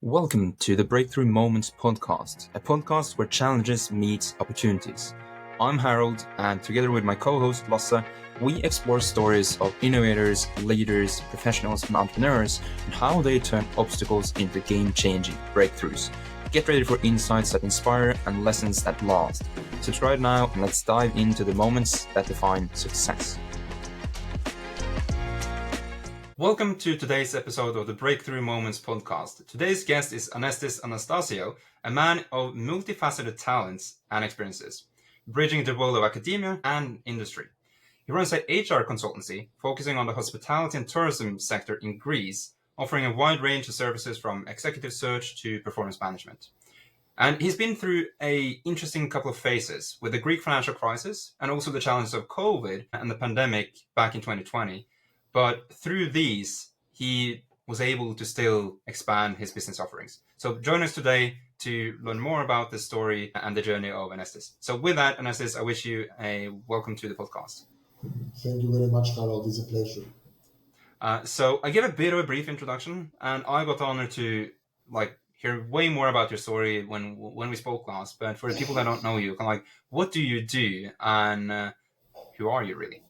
Welcome to the Breakthrough Moments podcast, a podcast where challenges meet opportunities. I'm Harold, and together with my co-host Lasse, we explore stories of innovators, leaders, professionals, and entrepreneurs, and how they turn obstacles into game-changing breakthroughs. Get ready for insights that inspire and lessons that last. Subscribe now, and let's dive into the moments that define success. Welcome to today's episode of the Breakthrough Moments podcast. Today's guest is Anestis Anastasiou, a man of multifaceted talents and experiences, bridging the world of academia and industry. He runs an HR consultancy focusing on the hospitality and tourism sector in Greece, offering a wide range of services from executive search to performance management. And he's been through an interesting couple of phases with the Greek financial crisis and also the challenges of COVID and the pandemic back in 2020. But through these, he was able to still expand his business offerings. So join us today to learn more about the story and the journey of Anestis. So with that, Anestis, I wish you a welcome to the podcast. Thank you very much, Harold. It's a pleasure. So I gave a bit of a brief introduction, and I got the honor to hear way more about your story when we spoke last. But for the people that don't know you, what do you do, and who are you really?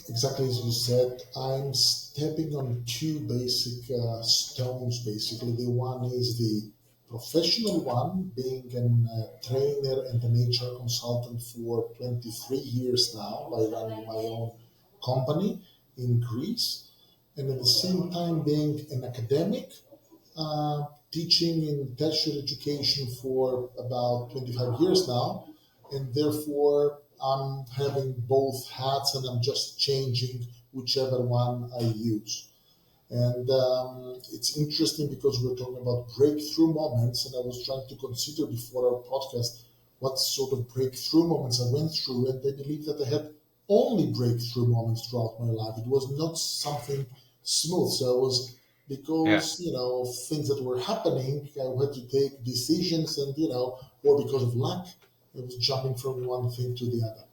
Exactly as you said, I'm stepping on two basic stones, basically. The one is the professional one, being a trainer and an HR consultant for 23 years now by running my own company in Greece. And at the same time, being an academic, teaching in tertiary education for about 25 years now. And therefore, I'm having both hats and I'm just changing whichever one I use. And it's interesting because we're talking about breakthrough moments, and I was trying to consider before our podcast what sort of breakthrough moments I went through, and I believe that I had only breakthrough moments throughout my life. It was not something smooth. So it was because, things that were happening, I had to take decisions and, or because of luck, I was jumping from one thing to the other.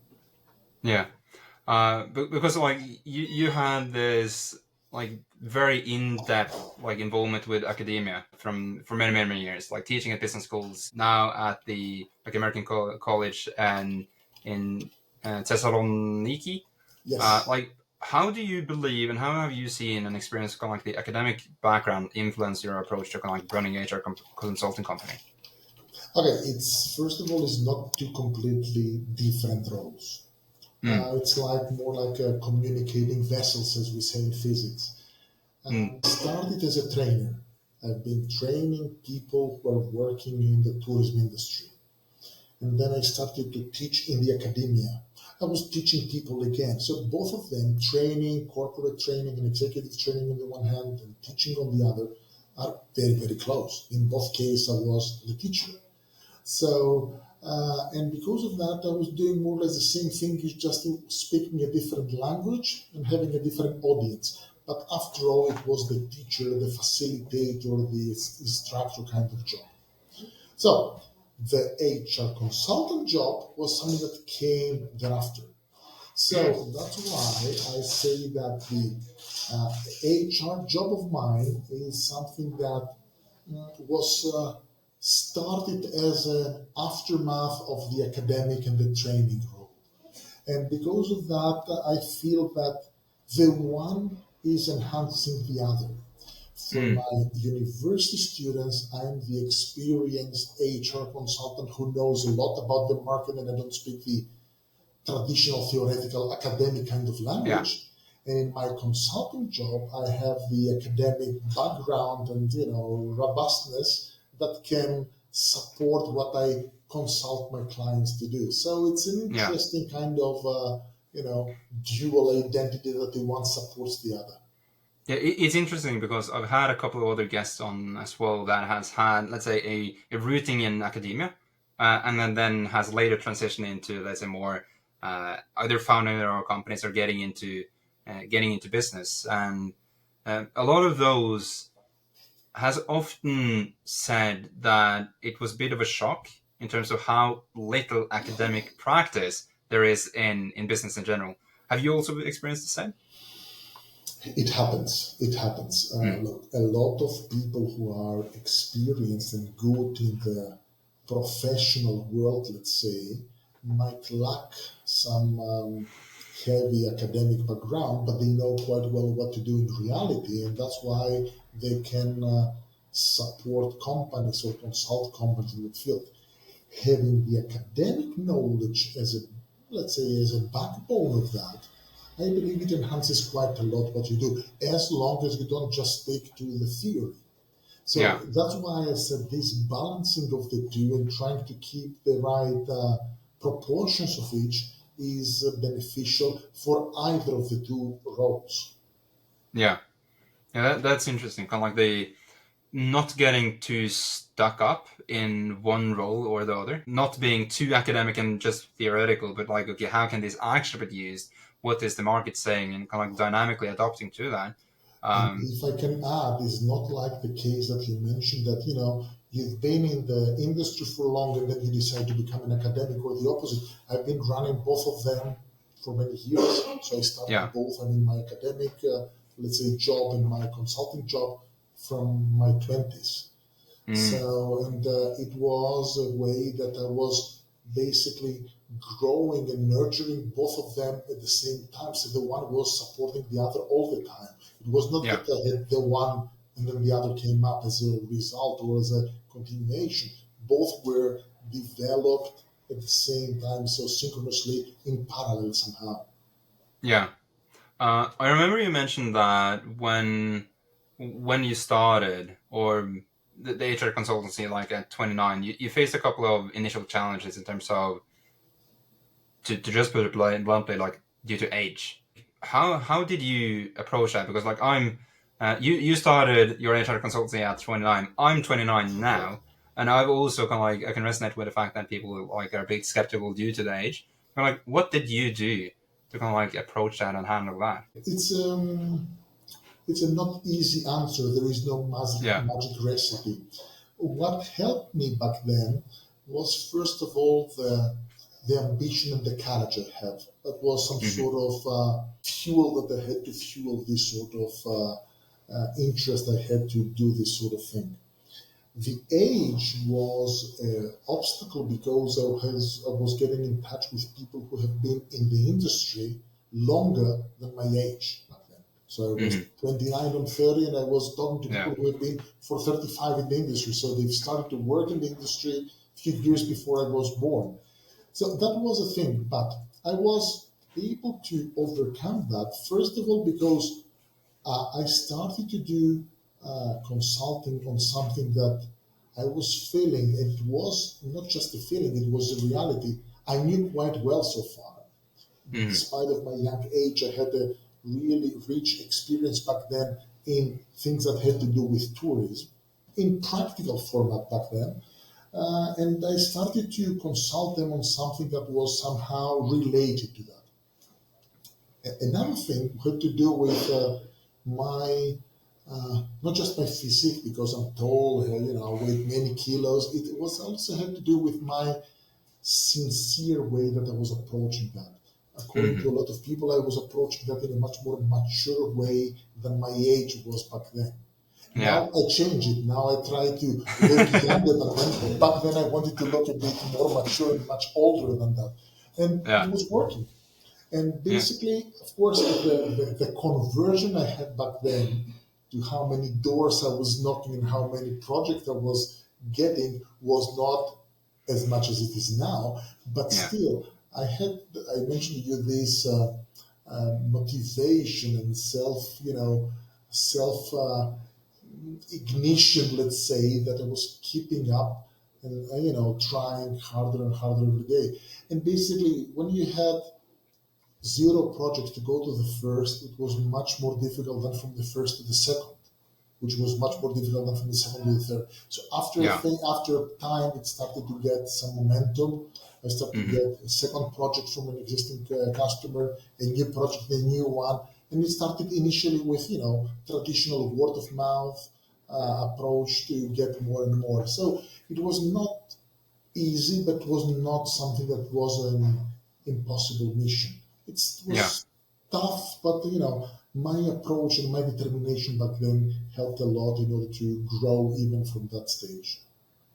Yeah, because you had this very in-depth involvement with academia for many years, like teaching at business schools, now at the American college and in Thessaloniki. Yes. How do you believe and how have you seen and experienced the academic background influence your approach to running HR consulting company? Okay, it's first of all, it's not two completely different roles. It's more like communicating vessels, as we say in physics. I started as a trainer. I've been training people who are working in the tourism industry. And then I started to teach in the academia. I was teaching people again. So both of them, training, corporate training and executive training on the one hand and teaching on the other, are very, very close. In both cases, I was the teacher. So, and because of that, I was doing more or less the same thing, just speaking a different language and having a different audience. But after all, it was the teacher, the facilitator, the instructor kind of job. So, the HR consultant job was something that came thereafter. So that's why I say that the HR job of mine is something that was started as an aftermath of the academic and the training role. And because of that, I feel that the one is enhancing the other. For my university students, I'm the experienced HR consultant who knows a lot about the market, and I don't speak the traditional theoretical academic kind of language. Yeah. And in my consulting job, I have the academic background and robustness that can support what I consult my clients to do. So it's an interesting kind of dual identity that the one supports the other. Yeah, it's interesting because I've had a couple of other guests on as well that has had, let's say, a rooting in academia, and then has later transitioned into, let's say, more either founding their own companies or getting into business. And a lot of those has often said that it was a bit of a shock in terms of how little academic practice there is in business in general. Have you also experienced the same? It happens. It happens. Look, a lot of people who are experienced and good in the professional world, let's say, might lack some heavy academic background, but they know quite well what to do in reality, and that's why they can support companies or consult companies in the field. Having the academic knowledge as a, let's say, as a backbone of that, I believe it enhances quite a lot what you do, as long as you don't just stick to the theory. So that's why I said this balancing of the two and trying to keep the right proportions of each is beneficial for either of the two roles. Yeah, that's interesting. Kind of like the not getting too stuck up in one role or the other, not being too academic and just theoretical, but like, okay, how can this actually be used? What is the market saying? And kind of like dynamically adapting to that. And if I can add, it's not like the case that you mentioned that, you've been in the industry for long and then you decide to become an academic, or the opposite. I've been running both of them for many years. So I started both, my academic, let's say, job and my consulting job from my 20s. So, and it was a way that I was basically growing and nurturing both of them at the same time. So the one was supporting the other all the time. It was not that I had the one and then the other came up as a result or as a continuation. Both were developed at the same time, so synchronously in parallel somehow. Yeah. I remember you mentioned that when you started, or the HR consultancy, like at 29, you faced a couple of initial challenges in terms of, to just put it bluntly, like due to age. How did you approach that? Because like you started your HR consultancy at 29. I'm 29 now, and I've also kind of like, I can resonate with the fact that people like are a bit skeptical due to the age. But like, what did you do to kind of like approach that and handle that? It's a not easy answer. There is no magic recipe. What helped me back then was, first of all, the ambition and the courage I had. That was some sort of fuel that I had to fuel this sort of interest I had to do this sort of thing. The age was an obstacle because I was getting in touch with people who have been in the industry longer than my age back then. So I was 29 and 30, and I was talking to people who have been for 35 in the industry. So they've started to work in the industry a few years before I was born. So that was a thing, but I was able to overcome that, first of all, because I started to do consulting on something that I was feeling. It was not just a feeling, it was a reality I knew quite well so far. Despite of my young age, I had a really rich experience back then in things that had to do with tourism, in practical format back then. And I started to consult them on something that was somehow related to that. Another thing had to do with my, not just my physique, because I'm tall, weigh many kilos. It was also had to do with my sincere way that I was approaching that. According to a lot of people, I was approaching that in a much more mature way than my age was back then. Now I change it. Now I try to look younger than when. Back then I wanted to look a bit more mature and much older than that. And it was working. And basically, of course, the conversion I had back then to how many doors I was knocking and how many projects I was getting was not as much as it is now. But still, I mentioned to you this motivation and self ignition, let's say, that I was keeping up and, trying harder and harder every day. And basically, when you had zero projects to go to the first, it was much more difficult than from the first to the second, which was much more difficult than from the second to the third. So after time, it started to get some momentum. I started to get a second project from an existing customer, a new project, a new one. And it started initially with, traditional word of mouth approach to get more and more. So it was not easy, but was not something that was an impossible mission. It was tough, but my approach and my determination back then helped a lot in order to grow even from that stage.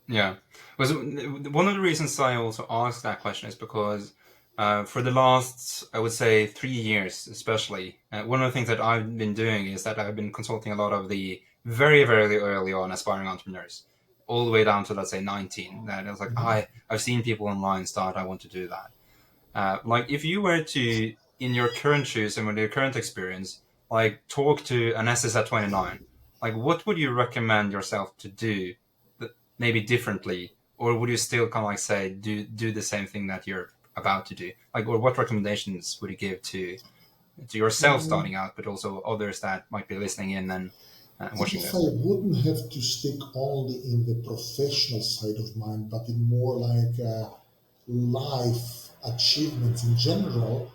Yeah. Was one of the reasons I also asked that question is because for the last, I would say, 3 years, especially, one of the things that I've been doing is that I've been consulting a lot of the very, very early on aspiring entrepreneurs, all the way down to, let's say, 19. That it was like, I've seen people online start, I want to do that. Like, if you were to, in your current shoes and with your current experience, like, talk to Anestis at 29, like, what would you recommend yourself to do, maybe differently, or would you still kind of like say do the same thing that you're about to do? Like, or what recommendations would you give to yourself starting out, but also others that might be listening in and watching If this? I wouldn't have to stick only in the professional side of mine, but in more like life achievements in general,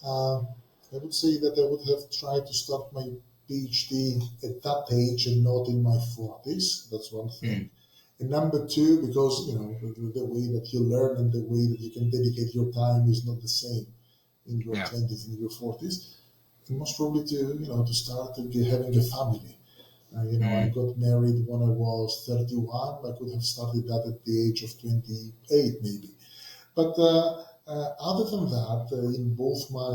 I would say that I would have tried to start my PhD at that age and not in my 40s. That's one thing. And number two, because the way that you learn and the way that you can dedicate your time is not the same in your 20s and your 40s. And most probably to start having a family. I got married when I was 31. I could have started that at the age of 28, maybe. But other than that, in both my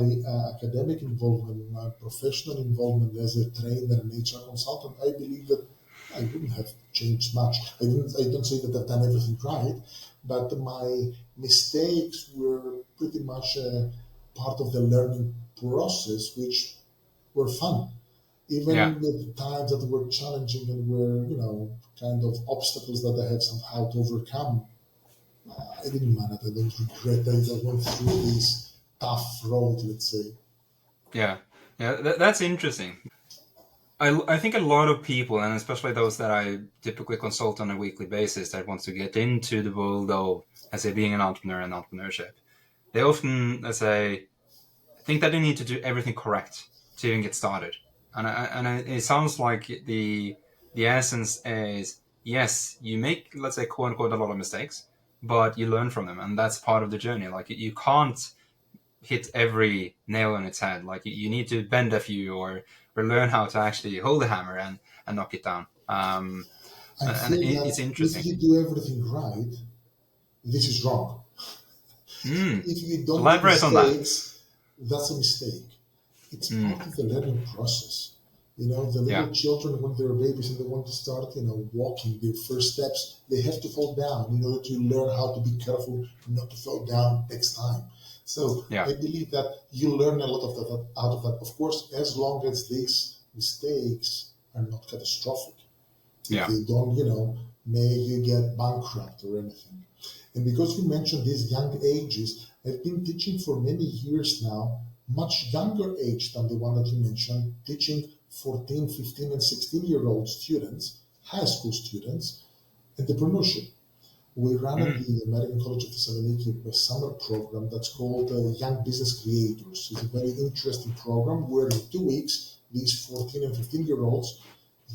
academic involvement, my professional involvement as a trainer and HR consultant, I believe that I wouldn't have changed much. I don't say that I've done everything right, but my mistakes were pretty much part of the learning process, which were fun. Even with times that were challenging and were, kind of obstacles that I had somehow to overcome, I didn't mind it. I don't regret that I went through this tough road, let's say. Yeah, that's interesting. I think a lot of people, and especially those that I typically consult on a weekly basis, that wants to get into the world of, let's say, being an entrepreneur and entrepreneurship, they often, let's say, think that they need to do everything correct to even get started. And it sounds like the essence is, yes, you make, let's say, quote unquote, a lot of mistakes, but you learn from them, and that's part of the journey. Like, you can't hit every nail on its head. Like, you need to bend a few, or learn how to actually hold a hammer and knock it down. I And feel it's that if interesting. you do everything right, this is wrong. If you don't make Elaborate on that. mistakes, that's a mistake. It's part of the learning process. The Yeah. little children, when they're babies and they want to start, walking their first steps, they have to fall down in order to learn how to be careful not to fall down next time. So Yeah. I believe that you learn a lot of that out of that. Of course, as long as these mistakes are not catastrophic. If Yeah. they don't, may you get bankrupt or anything. And because you mentioned these young ages, I've been teaching for many years now, much younger age than the one that you mentioned, teaching 14, 15, and 16-year-old students, high school students, entrepreneurship. We run at the American College of Thessaloniki a summer program that's called Young Business Creators. It's a very interesting program where in 2 weeks, these 14 and 15-year-olds,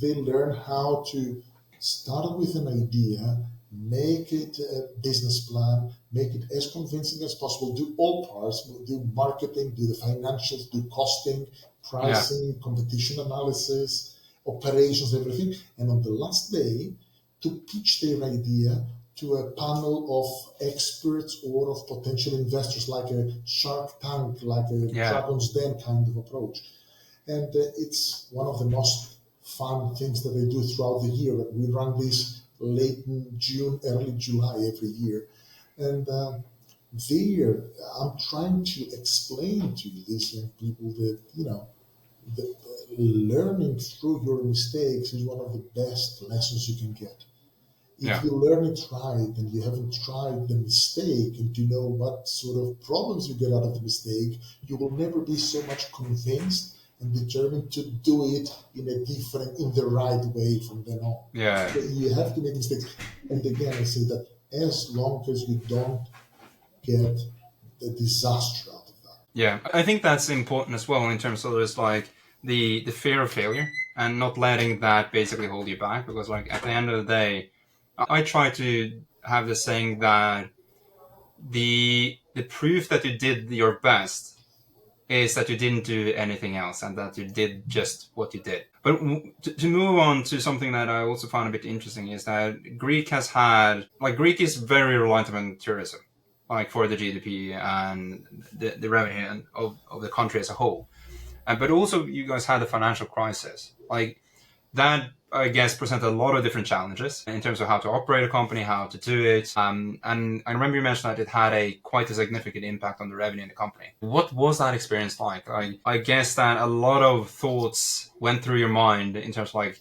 they learn how to start with an idea, make it a business plan, make it as convincing as possible, do all parts, do marketing, do the financials, do costing, pricing, competition analysis, operations, everything. And on the last day, to pitch their idea to a panel of experts or of potential investors, like a Shark Tank, like a Dragon's Den kind of approach. And it's one of the most fun things that they do throughout the year. We run this late in June, early July every year. And there, I'm trying to explain to these young people that, the learning through your mistakes is one of the best lessons you can get. If you learn it right and you haven't tried the mistake and you know what sort of problems you get out of the mistake, you will never be so much convinced and determined to do it in the right way from then on. Yeah. So you have to make mistakes. And again, I say that as long as you don't get the disaster out of that. Yeah, I think that's important as well in terms of there's like the fear of failure and not letting that basically hold you back, because like at the end of the day, I try to have the saying that the proof that you did your best is that you didn't do anything else and that you did just what you did. But to move on to something that I also found a bit interesting is that Greek is very reliant on tourism, like for the GDP and the revenue of the country as a whole. But also you guys had a financial crisis. Like that, I guess, presented a lot of different challenges in terms of how to operate a company, how to do it. And I remember you mentioned that it had quite a significant impact on the revenue in the company. What was that experience like? I guess that a lot of thoughts went through your mind in terms of like,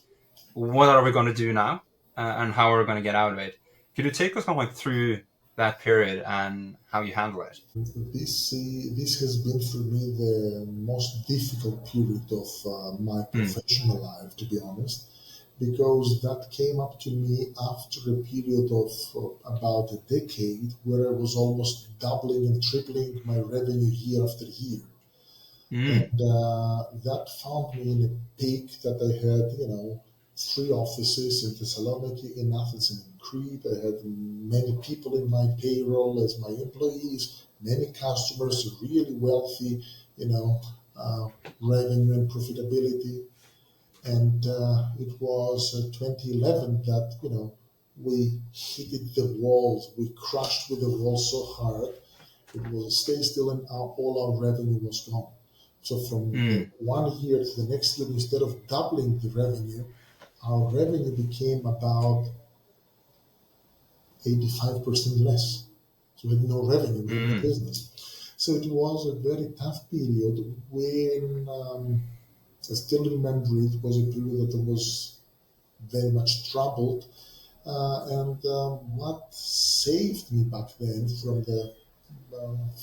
what are we going to do now? And how are we going to get out of it? Could you take us kind of like through that period and how you handle it? This has been for me the most difficult period of my professional life, to be honest, because that came up to me after a period of about a decade where I was almost doubling and tripling my revenue year after year. And that found me in a peak that I had, 3 offices in Thessaloniki, in Athens, and in Crete. I had many people in my payroll as my employees, many customers, really wealthy, revenue and profitability. And it was 2011 that, we hit the walls. We crashed with the wall so hard. It was stay still and all our revenue was gone. So from one year to the next year, instead of doubling the revenue, our revenue became about 85% less. So we had no revenue, we had no business. So it was a very tough period when I still remember it was a period that I was very much troubled. And what saved me back then from the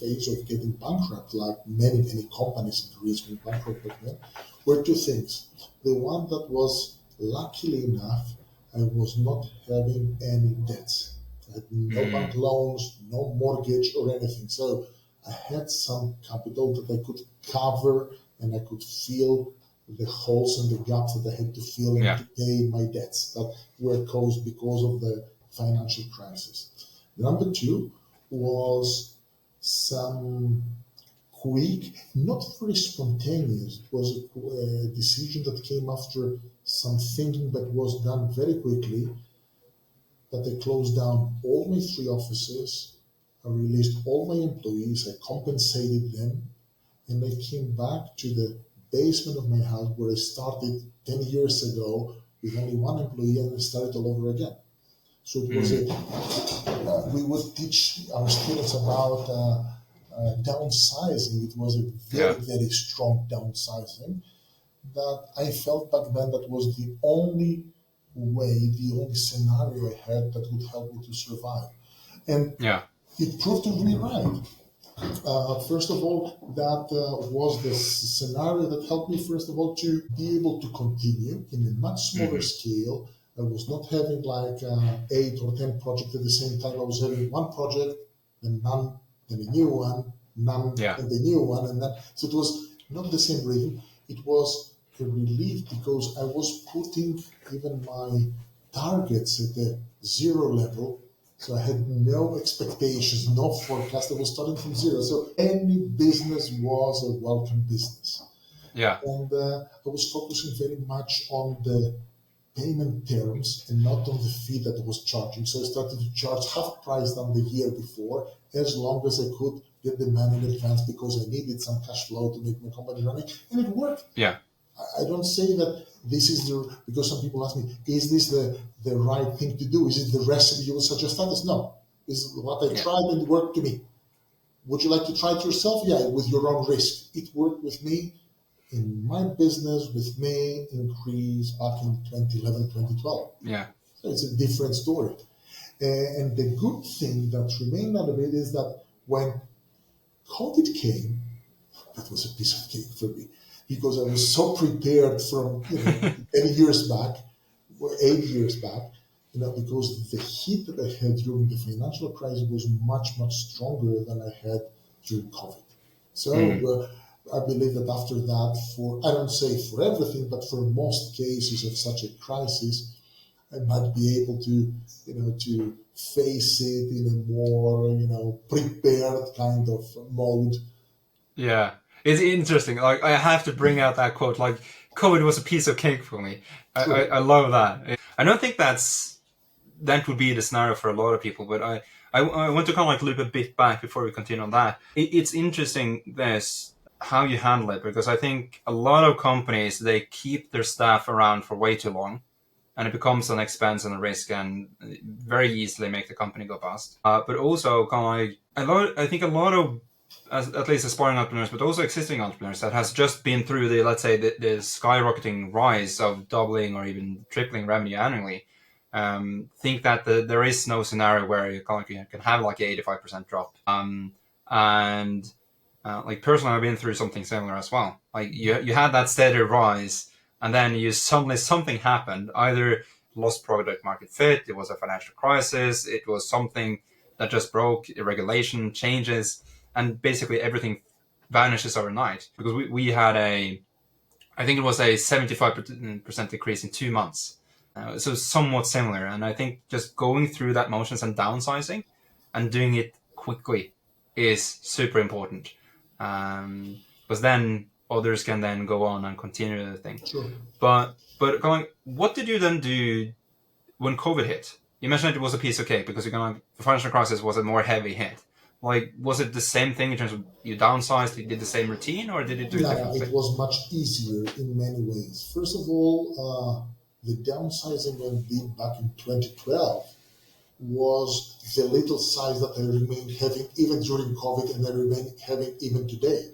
phase of getting bankrupt, like many companies in Greece went bankrupt back then, were 2 things. The one that was, luckily enough, I was not having any debts. I had no bank loans, no mortgage or anything. So I had some capital that I could cover and I could fill the holes and the gaps that I had to fill and to pay my debts that were caused because of the financial crisis. Number 2 was some quick, not very spontaneous. It was a decision that came after some thinking that was done very quickly, that I closed down all my 3 offices, I released all my employees, I compensated them, and I came back to the basement of my house where I started 10 years ago with only 1 employee, and I started all over again. So it was we would teach our students about downsizing. It was a very, very strong downsizing that I felt back then that was the only way, the only scenario I had that would help me to survive. And it proved to be right. First of all, that was the scenario that helped me, first of all, to be able to continue in a much smaller scale. I was not having like 8 or 10 projects at the same time. I was having 1 project, then none, then a new one, none, and the new one. And then, so it was not the same rhythm. It was a relief because I was putting even my targets at the 0 level. So I had no expectations, no forecast. I was starting from 0. So any business was a welcome business. And I was focusing very much on the payment terms and not on the fee that I was charging. So I started to charge half price than the year before, as long as I could get the money in advance because I needed some cash flow to make my company running. And it worked. I don't say that this is because some people ask me, is this the right thing to do? Is it the recipe you would suggest others? No. This is what I tried and it worked to me. Would you like to try it yourself? Yeah, with your own risk. It worked with me in my business, with me increase back in 2011, 2012. So it's a different story. And the good thing that remained out of it is that when COVID came, that was a piece of cake for me. Because I was so prepared from 10 years back, or 8 years back, because the hit that I had during the financial crisis was much, much stronger than I had during COVID. So I believe that after that, I don't say for everything, but for most cases of such a crisis, I might be able to, to face it in a more, prepared kind of mode. It's interesting. Like, I have to bring out that quote. Like, COVID was a piece of cake for me. I love that. I don't think that would be the scenario for a lot of people, but I want to kind of like loop a bit back before we continue on that. It's interesting this how you handle it, because I think a lot of companies, they keep their staff around for way too long, and it becomes an expense and a risk, and very easily make the company go bust. But also, kind of like I think a lot of at least aspiring entrepreneurs, but also existing entrepreneurs that has just been through the, let's say, the skyrocketing rise of doubling or even tripling revenue annually, think that there is no scenario where you can have like an 85% drop. And like personally, I've been through something similar as well. Like you had that steady rise, and then you suddenly something happened. Either lost product market fit, it was a financial crisis, it was something that just broke, regulation changes, and basically everything vanishes overnight. Because we had I think it was a 75% decrease in 2 months. So somewhat similar. And I think just going through that motions and downsizing and doing it quickly is super important. Because then others can then go on and continue the thing. Sure. But going, what did you then do when COVID hit? You mentioned it was a piece of cake because the financial crisis was a more heavy hit. Like, was it the same thing in terms of you downsized, you did the same routine, or did you do it differently? It was much easier in many ways. First of all, the downsizing when we did back in 2012 was the little size that I remained having even during COVID, and I remain having even today.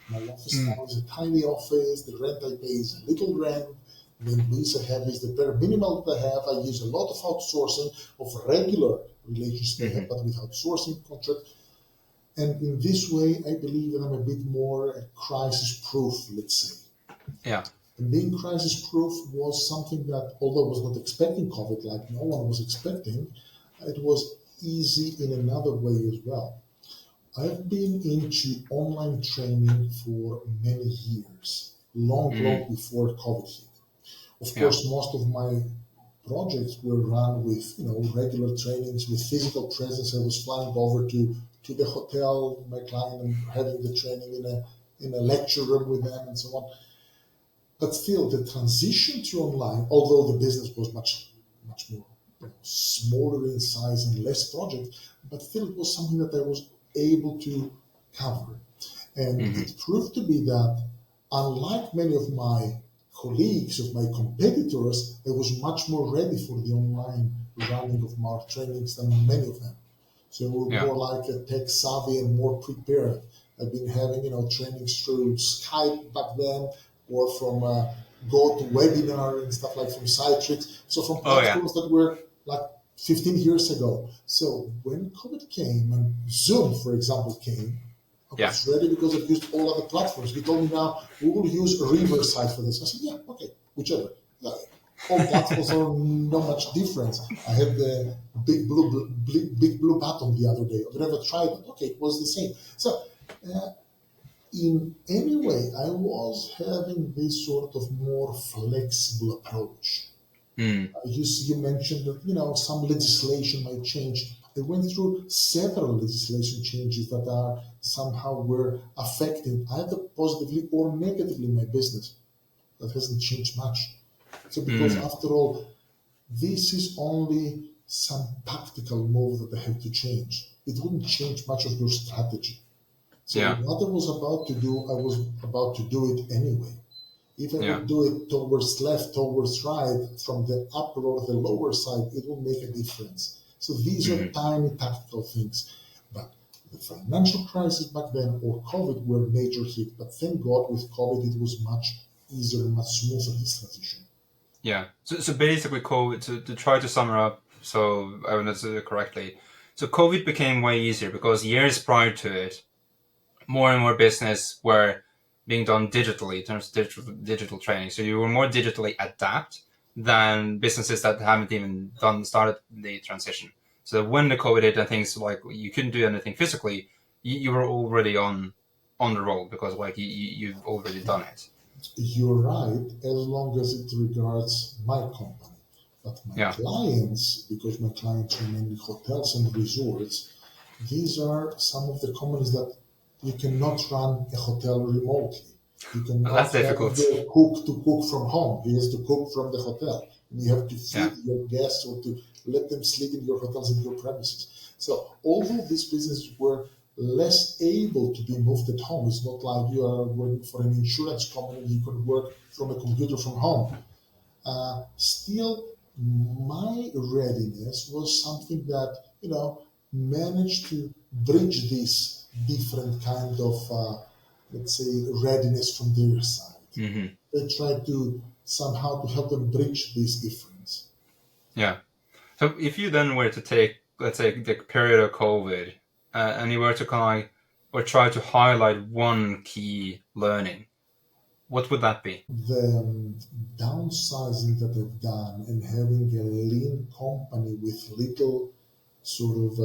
My office now is a tiny office. The rent I pay is a little rent. The lease I have is the bare minimum that I have. I use a lot of outsourcing of regular relationships I have, but with outsourcing contract. And in this way, I believe that I'm a bit more crisis-proof, let's say. Yeah. And being crisis-proof was something that, although I was not expecting COVID, like no one was expecting, it was easy in another way as well. I've been into online training for many years, long before COVID hit. Of course, most of my projects were run with, regular trainings with physical presence. I was flying over to the hotel, my client, and having the training in a lecture room with them and so on. But still, the transition to online, although the business was much more smaller in size and less project, but still it was something that I was able to cover. And it proved to be that, unlike many of my colleagues, of my competitors, I was much more ready for the online running of my trainings than many of them. So we're more like a tech savvy and more prepared. I've been having, trainings through Skype back then, or from GoToWebinar and stuff like from Citrix. So from platforms that were like 15 years ago. So when COVID came and Zoom, for example, came, I was ready because I've used all other platforms. You told me now we will use Riverside for this. I said, yeah, okay, whichever. All platforms are not much difference. I had the big blue button the other day. I've never tried it. Okay, it was the same. So in any way, I was having this sort of more flexible approach. You mentioned that some legislation might change. I went through several legislation changes that are somehow were affecting either positively or negatively my business. That hasn't changed much. So because after all, this is only some tactical move that I have to change. It wouldn't change much of your strategy. So what I was about to do, I was about to do it anyway. If I would do it towards left, towards right, from the upper or the lower side, it will make a difference. So these are tiny tactical things. But the financial crisis back then or COVID were major hit. But thank God with COVID, it was much easier and much smoother, this transition. Yeah. So basically, COVID, to try to sum it up, so I understood it correctly. So COVID became way easier because years prior to it, more and more business were being done digitally in terms of digital training. So you were more digitally adapt than businesses that haven't even started the transition. So when the COVID hit and things like you couldn't do anything physically, you were already on the roll because like you've already done it. You're right, as long as it regards my company. But my clients, because my clients are mainly hotels and resorts, these are some of the companies that you cannot run a hotel remotely. You cannot That's have difficult. the cook to cook from home. He has to cook from the hotel. And you have to Yeah. feed your guests or to let them sleep in your hotels and your premises. So although these businesses were less able to be moved at home, it's not like you are working for an insurance company and you can work from a computer from home. Still, my readiness was something that, managed to bridge this different kind of, let's say, readiness from their side. Mm-hmm. They tried to somehow to help them bridge this difference. Yeah. So if you then were to take, let's say, the period of COVID, and you were to kind of, or try to highlight one key learning, what would that be? The downsizing that they've done and having a lean company with little sort of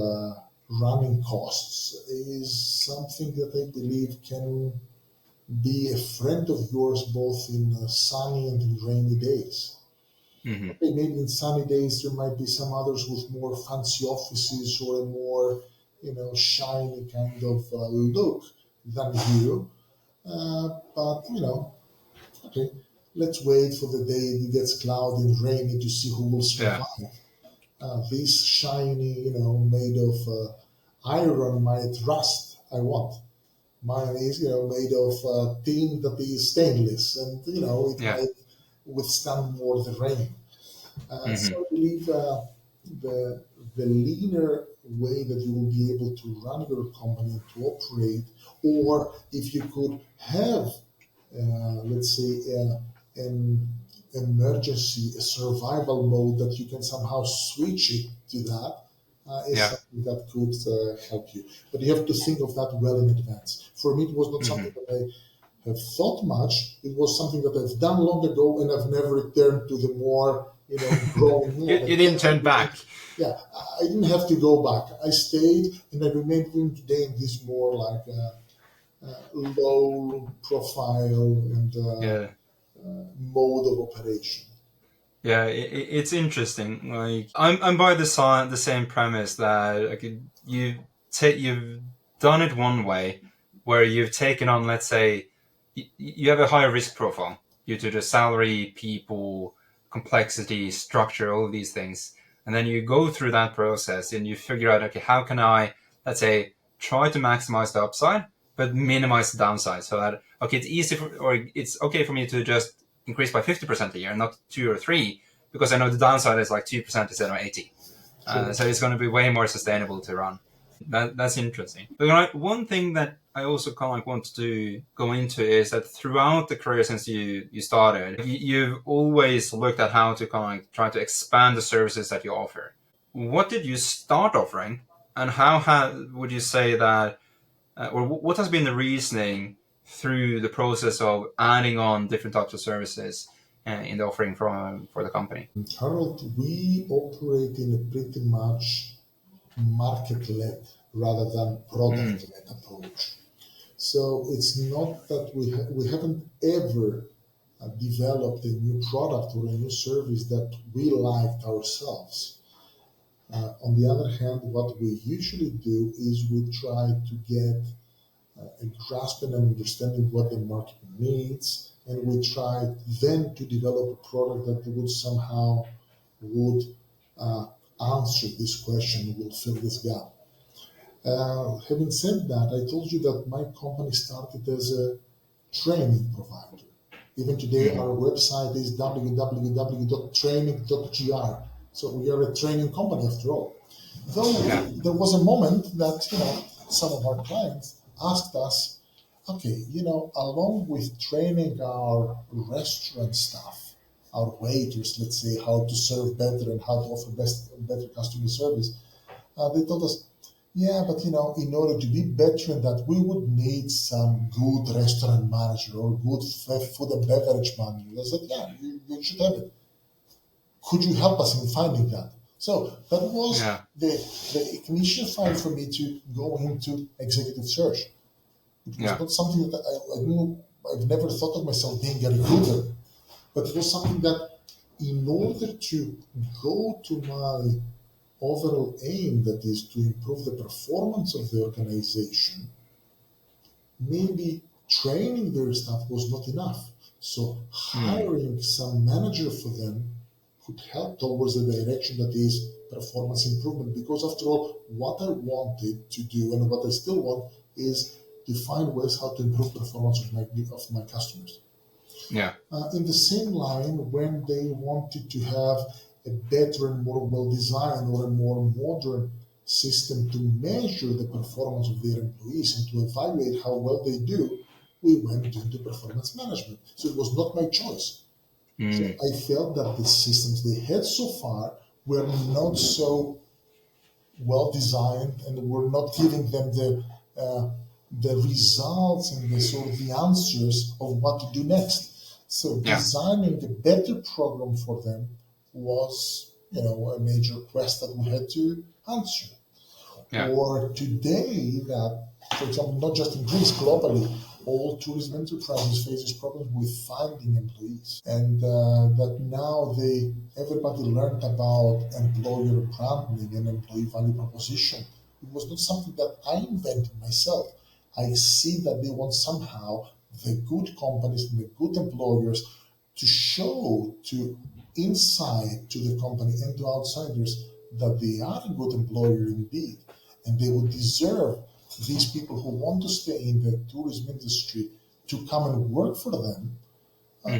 running costs is something that I believe can be a friend of yours both in sunny and in rainy days. Mm-hmm. Okay, maybe in sunny days there might be some others with more fancy offices or a more, shiny kind of look than you. But okay, let's wait for the day it gets cloudy and rainy to see who will Yeah. survive. This shiny, made of iron might rust. I want. Mine is, made of tin that is stainless, and it Yeah. might withstand more the rain. Mm-hmm. So I believe the the leaner way that you will be able to run your company to operate, or if you could have, let's say, an emergency, a survival mode that you can somehow switch it to that, is Yeah. something that could help you. But you have to think of that well in advance. For me, it was not Mm-hmm. something that I have thought much. It was something that I've done long ago, and I've never returned to the more, growing you, mode. you didn't turn back. Yeah, I didn't have to go back. I stayed, and I remained even today in this more like low profile and Yeah. mode of operation. Yeah, it's interesting. Like I'm by the same premise that like you've done it one way, where you've taken on, let's say, you have a higher risk profile due to the salary, people, complexity, structure, all of these things, and then you go through that process and you figure out, okay, how can I, let's say, try to maximize the upside but minimize the downside, so that okay, it's okay for me to just increase by 50% a year, not 2 or 3, because I know the downside is like 2% instead of 80. Sure. So it's going to be way more sustainable to run. That's interesting. But one thing that I also kind of like want to go into is that throughout the career since you started, you've always looked at how to kind of like try to expand the services that you offer. What did you start offering, and would you say that, or what has been the reasoning through the process of adding on different types of services in the offering for the company? Harold, we operate in a pretty much market-led rather than Mm, product-led approach. So it's not that we haven't ever developed a new product or a new service that we liked ourselves. On the other hand, what we usually do is we try to get a grasp and understanding what the market needs, and we try then to develop a product that would somehow would uh, answer this question, will fill this gap. Having said that, I told you that my company started as a training provider. Even today, mm-hmm. our website is www.training.gr. So we are a training company after all. Though Yeah. there was a moment that some of our clients asked us, okay, along with training our restaurant staff, our waiters, let's say, how to serve better and how to offer better customer service, they told us, yeah, but in order to be better in that, we would need some good restaurant manager or good food and beverage manager. I said, yeah, you should have it. Could you help us in finding that? So that was Yeah. the initial find for me to go into executive search. It was Yeah. not something that I knew, I've never thought of myself being a recruiter, but it was something that in order to go to my overall aim, that is to improve the performance of the organization, maybe training their staff was not enough. So hiring some manager for them could help towards the direction that is performance improvement. Because after all, what I wanted to do and what I still want is to find ways how to improve performance of my customers. Yeah. In the same line, when they wanted to have a better and more well-designed or a more modern system to measure the performance of their employees and to evaluate how well they do, we went into performance management. So it was not my choice. So I felt that the systems they had so far were not so well designed and were not giving them the results and the sort of the answers of what to do next. So designing a better program for them was, a major quest that we had to answer. Yeah. Or today, that, for example, not just in Greece, globally, all tourism enterprises faces problems with finding employees, and that now everybody learned about employer branding and employee value proposition. It was not something that I invented myself. I see that they want somehow the good companies and the good employers to show to inside to the company and to outsiders that they are a good employer indeed, and they would deserve these people who want to stay in the tourism industry to come and work for them.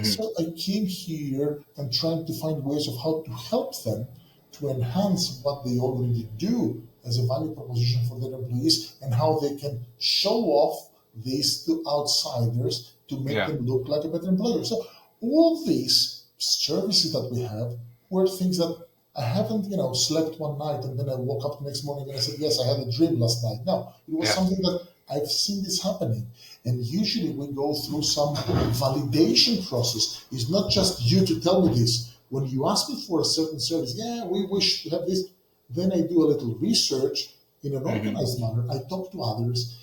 So I came here and trying to find ways of how to help them to enhance what they already do as a value proposition for their employees and how they can show off this to outsiders to make them look like a better employer. So all these services that we have were things that I haven't, slept one night and then I woke up the next morning and I said, yes, I had a dream last night. No, it was something that I've seen this happening. And usually we go through some validation process. It's not just you to tell me this. When you ask me for a certain service, we wish to have this. Then I do a little research in an organized manner. I talk to others.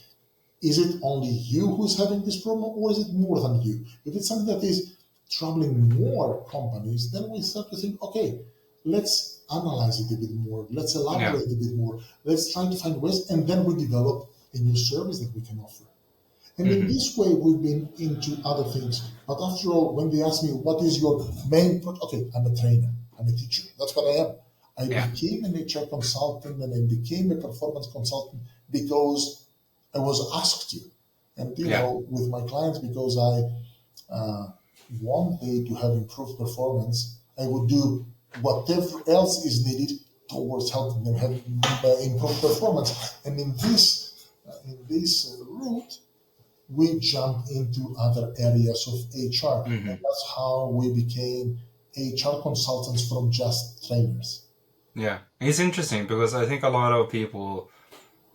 Is it only you who's having this problem or is it more than you? If it's something that is troubling more companies, then we start to think, okay, let's analyze it a bit more. Let's elaborate a bit more. Let's try to find ways, and then we develop a new service that we can offer. And in this way, we've been into other things. But after all, when they ask me, what is your main project? Okay, I'm a trainer. I'm a teacher. That's what I am. I became an HR consultant and I became a performance consultant because I was asked to. And, with my clients, because I wanted to have improved performance, I would do whatever else is needed towards helping them have improved performance. And in this route, we jump into other areas of HR. And that's how we became HR consultants from just trainers. Yeah, it's interesting because I think a lot of people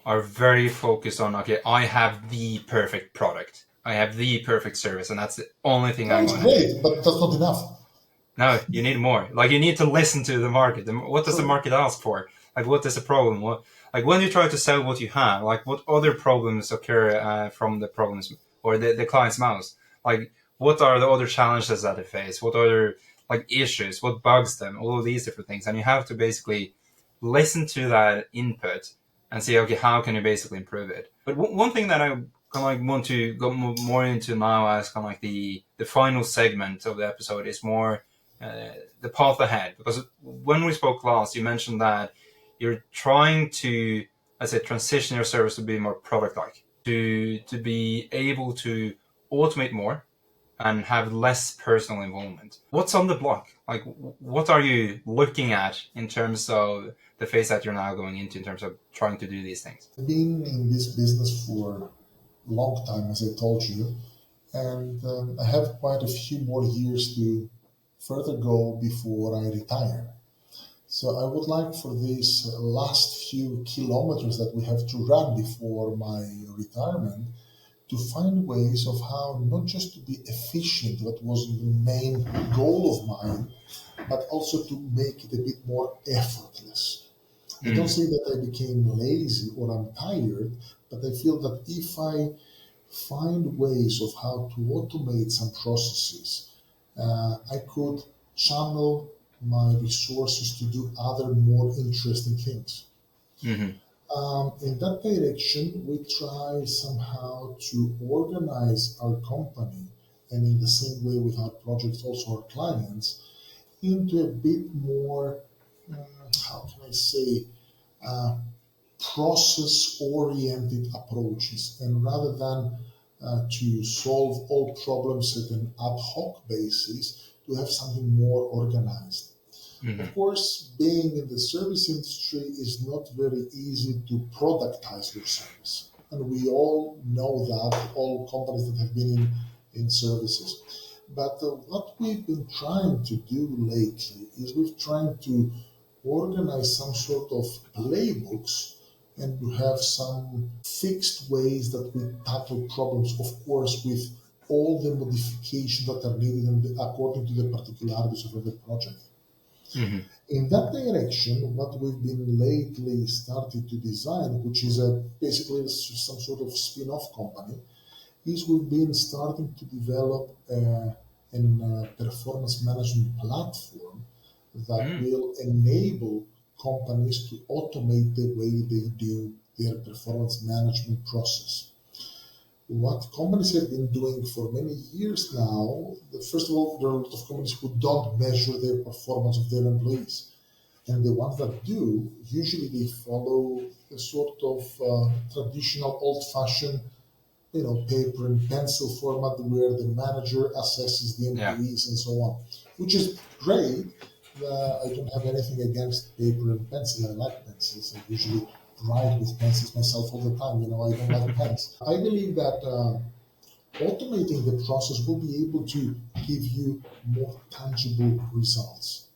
are very focused on, okay, I have the perfect product. I have the perfect service, and that's the only thing I'm going to do. It's great, but that's not enough. No, you need more. Like, you need to listen to the market. What does the market ask for? Like, what is the problem? Like, when you try to sell what you have, like, what other problems occur from the problems or the client's mouth? Like, what are the other challenges that they face? What other, like, issues? What bugs them? All of these different things. And you have to basically listen to that input and see, okay, how can you basically improve it? But one thing that I kind of like want to go more into now as kind of like the final segment of the episode is more the path ahead. Because when we spoke last, you mentioned that you're trying to, let's say, transition your service to be more product-like, to be able to automate more and have less personal involvement. What's on the block? Like, what are you looking at in terms of the phase that you're now going into in terms of trying to do these things? I've been in this business for a long time, as I told you, and I have quite a few more years to further go before I retire. So I would like for these last few kilometers that we have to run before my retirement to find ways of how not just to be efficient, that was the main goal of mine, but also to make it a bit more effortless. I don't say that I became lazy or I'm tired, but I feel that if I find ways of how to automate some processes, I could channel my resources to do other more interesting things. In that direction, we try somehow to organize our company, and in the same way with our projects, also our clients, into a bit more, how can I say, uh, process-oriented approaches. And rather than to solve all problems at an ad hoc basis, to have something more organized. Mm-hmm. Of course, being in the service industry is not very easy to productize your service. And we all know that, all companies that have been in services. But what we've been trying to do lately is we've tried to organize some sort of playbooks and to have some fixed ways that we tackle problems, of course, with all the modifications that are needed and according to the particularities of every project. Mm-hmm. In that direction, what we've been lately starting to design, which is basically some sort of spin-off company, is we've been starting to develop a performance management platform that will enable companies to automate the way they do their performance management process. What companies have been doing for many years now, first of all, there are a lot of companies who don't measure their performance of their employees. And the ones that do, usually they follow a sort of traditional old-fashioned, paper and pencil format where the manager assesses the employees and so on, which is great. I don't have anything against paper and pencil. I like pencils. I usually write with pencils myself all the time. I don't like pens. I believe that automating the process will be able to give you more tangible results.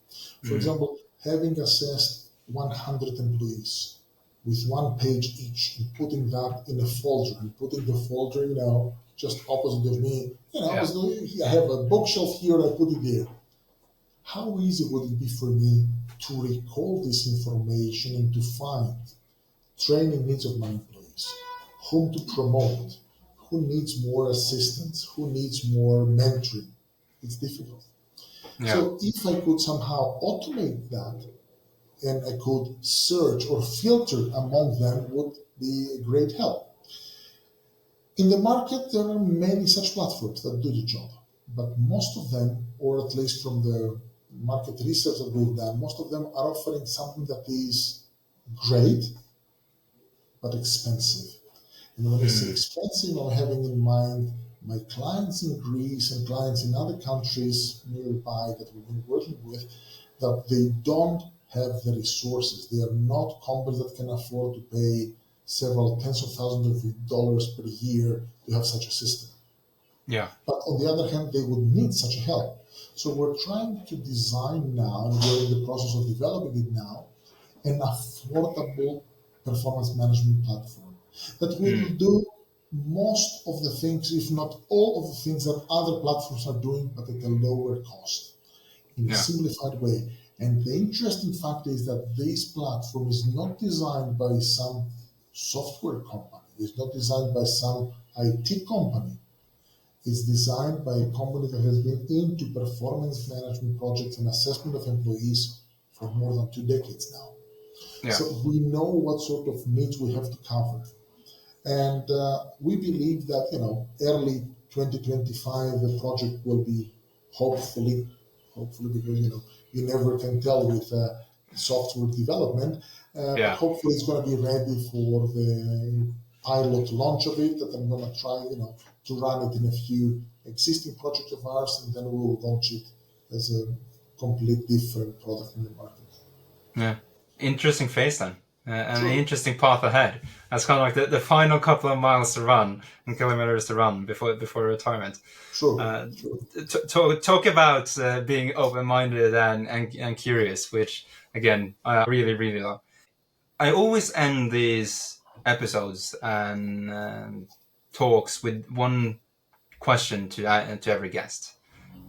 For example, having assessed 100 employees with one page each and putting that in a folder and putting the folder, just opposite of me, I have a bookshelf here, I put it there. How easy would it be for me to recall this information and to find training needs of my employees, whom to promote, who needs more assistance, who needs more mentoring? It's difficult. Yeah. So if I could somehow automate that and I could search or filter among them, would be a great help. In the market, there are many such platforms that do the job, but most of them, or at least from the market research that we've done, most of them are offering something that is great, but expensive. And when I say expensive, I'm having in mind my clients in Greece and clients in other countries nearby that we've been working with, that they don't have the resources. They are not companies that can afford to pay several tens of thousands of dollars per year to have such a system. Yeah. But on the other hand, they would need such help. So we're trying to design now, and we're in the process of developing it now, an affordable performance management platform that will do most of the things, if not all of the things that other platforms are doing, but at a lower cost, in a simplified way. And the interesting fact is that this platform is not designed by some software company. It's not designed by some IT company. It's designed by a company that has been into performance management projects and assessment of employees for more than 2 decades now. Yeah. So we know what sort of needs we have to cover. And we believe that, early 2025, the project will be hopefully, because, you never can tell with software development, but hopefully it's going to be ready for the pilot launch of it, that I'm going to try, to run it in a few existing projects of ours, and then we will launch it as a complete different product in the market. Yeah. Interesting phase then. And an interesting path ahead. That's kind of like the final couple of miles to run and kilometers to run before retirement. Sure. Talk about being open-minded and curious, which again I really, really love. I always end these episodes and talks with one question to every guest,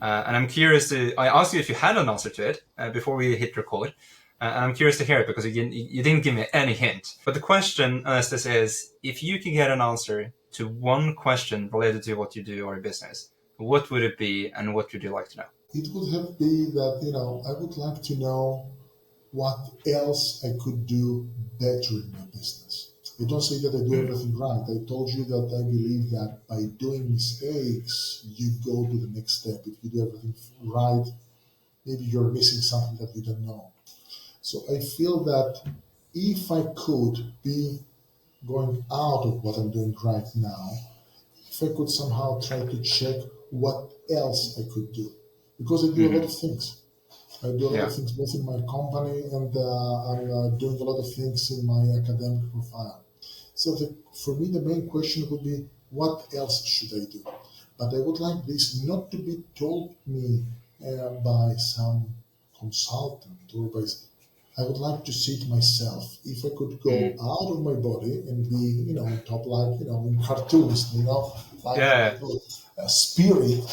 and I'm curious I asked you if you had an answer to it before we hit record. And I'm curious to hear it because you didn't give me any hint. But the question, Anestis, is if you could get an answer to one question related to what you do or your business, what would it be and what would you like to know? It would have been that, I would like to know what else I could do better in my business. I don't say that I do everything right. I told you that I believe that by doing mistakes, you go to the next step. If you do everything right, maybe you're missing something that you don't know. So I feel that if I could be going out of what I'm doing right now, if I could somehow try to check what else I could do, because I do a lot of things. I do a lot of things both in my company and I'm doing a lot of things in my academic profile. So for me, the main question would be, what else should I do? But I would like this not to be told me by some consultant or by. I would like to see it myself. If I could go out of my body and be, on top, like, in cartoons, like a spirit,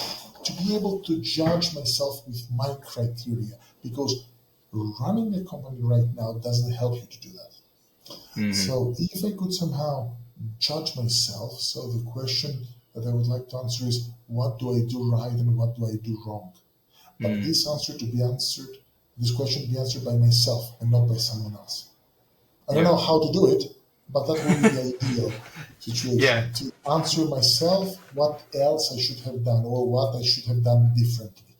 to be able to judge myself with my criteria. Because running a company right now doesn't help you to do that. So if I could somehow judge myself, so the question that I would like to answer is, what do I do right and what do I do wrong? But this question be answered by myself and not by someone else. I don't know how to do it, but that would be the ideal situation. To answer myself what else I should have done or what I should have done differently.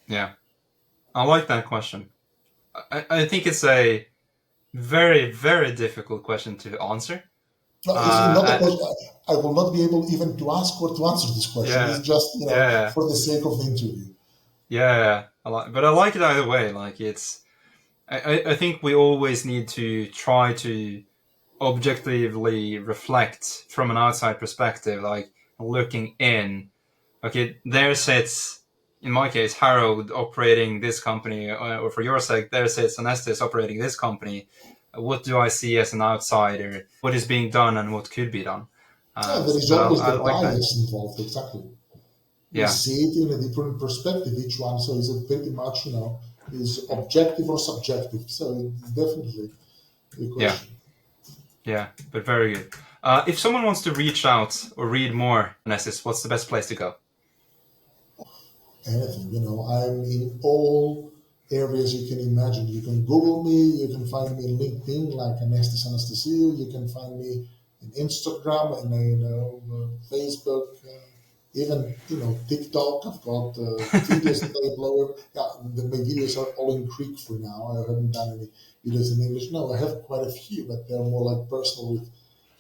Yeah. I like that question. I think it's a very, very difficult question to answer. No, it's not a question. I will not be able even to ask or to answer this question. It's just, for the sake of the interview. Yeah, but I like it either way. Like I think we always need to try to objectively reflect from an outside perspective, like looking in. Okay, there sits, in my case, Harold operating this company, or for your sake, there sits Anestis operating this company. What do I see as an outsider? What is being done and what could be done? There is always the bias involved, exactly. We see it in a different perspective, each one. So it's pretty much, is objective or subjective. So it's definitely a question. Yeah, but very good. If someone wants to reach out or read more, Anestis, what's the best place to go? Anything, I'm in all areas you can imagine. You can Google me, you can find me on LinkedIn like Anestis Anastasiou, you can find me in Instagram and Facebook, even TikTok. I've got videos that I upload. My videos are all in Greek for now. I haven't done any videos in English. No, I have quite a few, but they're more like personal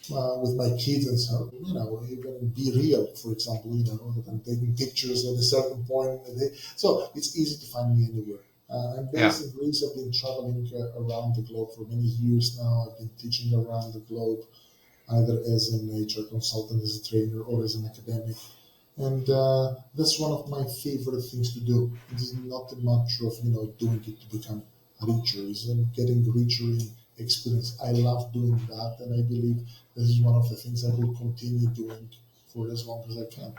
with my kids and so, even Be Real, for example, that I'm taking pictures at a certain point in the day. So it's easy to find me anywhere. I'm based in Greece. I've been traveling around the globe for many years now. I've been teaching around the globe, either as an HR consultant, as a trainer, or as an academic. And that's one of my favorite things to do. It is not a matter of, doing it to become richer. It's getting richer in experience. I love doing that, and I believe this is one of the things I will continue doing for as long as I can.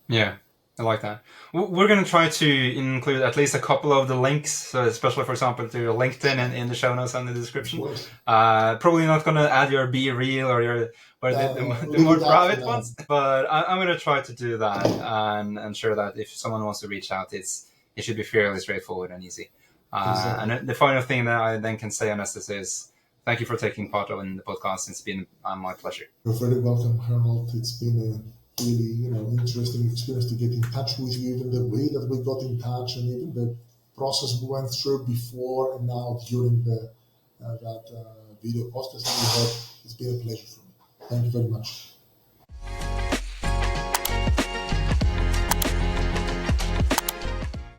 Yeah, I like that. We're going to try to include at least a couple of the links, so especially, for example, to your LinkedIn and in the show notes and the description. Probably not going to add your Be Real or the more private ones, but I'm going to try to do that and ensure that if someone wants to reach out, it should be fairly straightforward and easy. Exactly. And the final thing that I then can say on this is, thank you for taking part in the podcast. It's been my pleasure. You're very welcome, Harold. It's been a really, interesting experience to get in touch with you. Even the way that we got in touch, and even the process we went through before and now during that video podcast that we had. It's been a pleasure for me. Thank you very much.